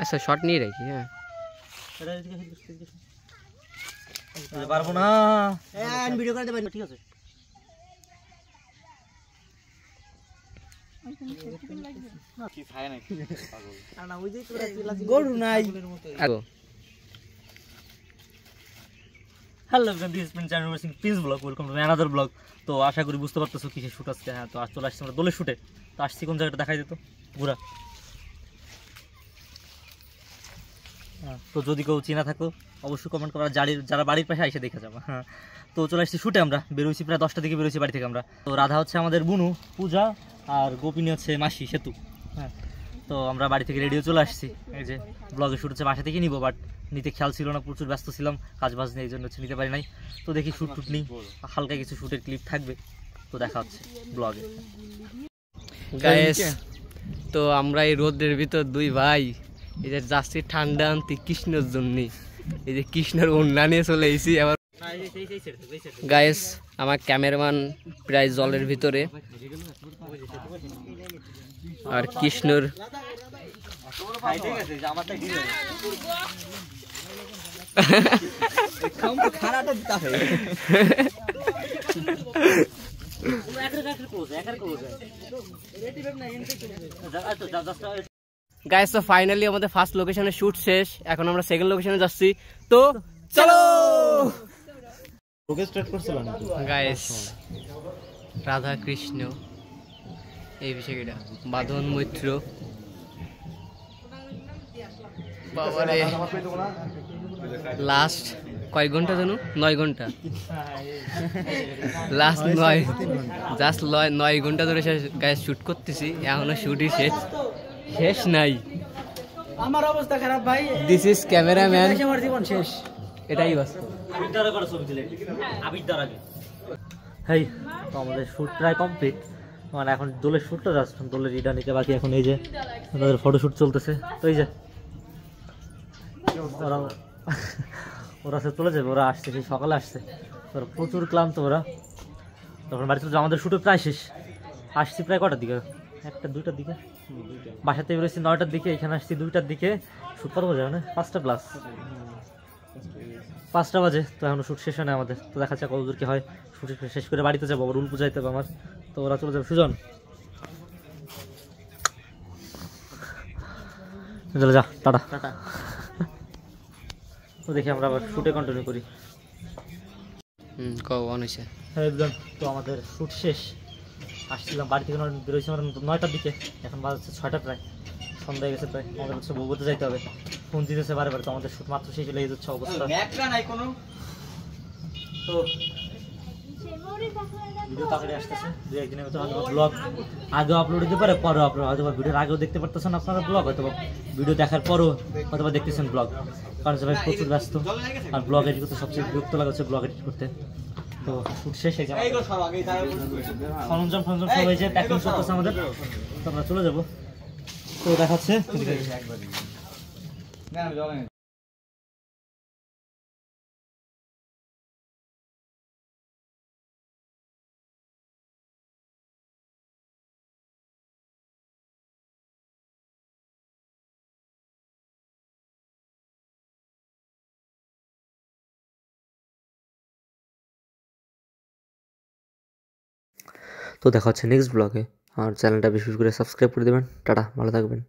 আচ্ছা শর্ট নিয়ে রাখি। হ্যাঁ পারবো না, ভিডিও করতে পারি। ঠিক আছে গরু নাই। Hello Prince blog, welcome to another blog. তো আশা করি বুঝতে পারতেছো কিসের শ্যুট আজকে। হ্যাঁ, তো আজ চলে আসছি আমরা দোলের শ্যুটে। তো আসছি কোন জায়গাটা দেখাই যেত ঘুরা। হ্যাঁ, তো যদি কেউ চিনা থাকো অবশ্যই কমেন্ট করা, যারা বাড়ির পাশে এসে দেখে যাবো। হ্যাঁ, তো চলে আসছি শ্যুটে। আমরা বেরোইছি প্রায় 10টার দিকে বেরোইছি বাড়ি থেকে আমরা। তো রাধা হচ্ছে আমাদের বুনু, পূজা আর গোপিনী হচ্ছে মাসি সেতু। হ্যাঁ, তো আমরা বাড়ি থেকে রেডিও চলে আসছি। এই যে ব্লগের শ্যুট হচ্ছে বাসা থেকে নিবো, বাট নিতে খেয়াল ছিল না, প্রচুর ব্যস্ত ছিলাম কাজ বাজ নিয়ে, এই জন্য হচ্ছে নিতে পারি নাই। তো দেখি শ্যুট টুট নিই, হালকা কিছু শ্যুটের ক্লিপ থাকবে, তো দেখা হচ্ছে ব্লগে। গাইস তো আমরা এই রোদের ভিতর দুই ভাই এই যে যাচ্ছি ঠান্ডা আনতে কৃষ্ণের জন্য। এই যে কৃষ্ণের ওড়না নিয়ে চলে এসেছি। আবার গাইস আমার ক্যামেরাম্যান প্রায় জলের ভিতরে, আর কৃষ্ণর গাইস তো ফাইনালি আমাদের ফার্স্ট লোকেশনে শুট শেষ। এখন আমরা সেকেন্ড লোকেশনে যাচ্ছি, তো চলো গাইস। রাধা কৃষ্ণ এই বিষয়টা বাঁধন মৈত্র, বাবারে লাস্ট কয় ঘন্টা জানো? 9 ঘন্টা লাস্ট 9 জাস্ট 9 ঘন্টা ধরে গাইস শুট করতেছি। এখনো শুটই শেষ নাই। আমার অবস্থা খারাপ ভাই। দিস ইজ ক্যামেরাম্যান, আমার জীবন শেষ। এটাই বাস্তব। হেই, তো আমাদের শ্যুট প্রায় কমপ্লিট। মানে এখন দোলের শ্যুটটা যাচ্ছে, দোলের ইডা নিতে বাকি। এখন এই যে আমাদের ফটোশ্যুট চলতেছে। তো এই যে ওরা সে চলে যাবে, ওরা আসছে সেই সকালে আসছে। ওরা প্রচুর ক্লান্ত ওরা। তখন বাড়িতে আমাদের শ্যুটে প্রায় শেষ। আসছি প্রায় কটার দিকে? 1টা 2টার দিকে। বাসাতে বেরোচ্ছি 9টার দিকে, এখানে আসছি 2টার দিকে। শ্যুট কত বাজে? মানে 5টা প্লাস, 5টা বাজে। তো এখনো শ্যুট শেষ হয় না আমাদের। তো দেখা যাক কতদূর কি হয়। শ্যুট শেষ করে বাড়িতে যাবো, আবার রুল পুজাইতে হবে আমার। তো ওরা চলে যাবে। সুজন চলে যা, টাটা টাটা। তো দেখি আমরা আবার শ্যুটে কন্টিনিউ করি। একদম। তো আমাদের শ্যুট শেষ। আসছিলাম বাড়ি থেকে, বেরোইছি আমরা 9টার দিকে। এখন বাজছে 6টা, প্রায় সন্ধ্যা হয়ে গেছে প্রায়। আমাদের হচ্ছে বউতে যাইতে হবে। ফোন দিতেছে বারে বারে। তো আমাদের শ্যুট মাত্র শেষ হলে যাচ্ছে অবস্থা। তো ভিডিও তাড়াতাড়ি আসতেছে, 2-1 দিনের মধ্যে হয়তো ব্লগ আগেও আপলোড দিতে পারে, পরেও আপলোড হয়তো বা ভিডিওর আগেও দেখতে পারতেছেন আপনারা ব্লগ, হয়তো ভিডিও দেখার পরও হয়তো বা দেখতেছেন ব্লগ। কারণ সবাই প্রচুর ব্যস্ত, আর ব্লগ এডিট করতে সবচেয়ে বিরক্ত লাগে হচ্ছে ব্লগ এডিট করতে। তো শুট শেষ হয়ে যাবে, সরঞ্জাম সব হয়েছে, প্যাকিং করতেছে আমাদের। তো আমরা চলে যাবো। তো দেখাচ্ছে তো দেখা হচ্ছে নেক্সট ব্লগে। আর চ্যানেলটা বিশেষ করে সাবস্ক্রাইব করে দেবেন। টাটা, ভালো থাকবেন।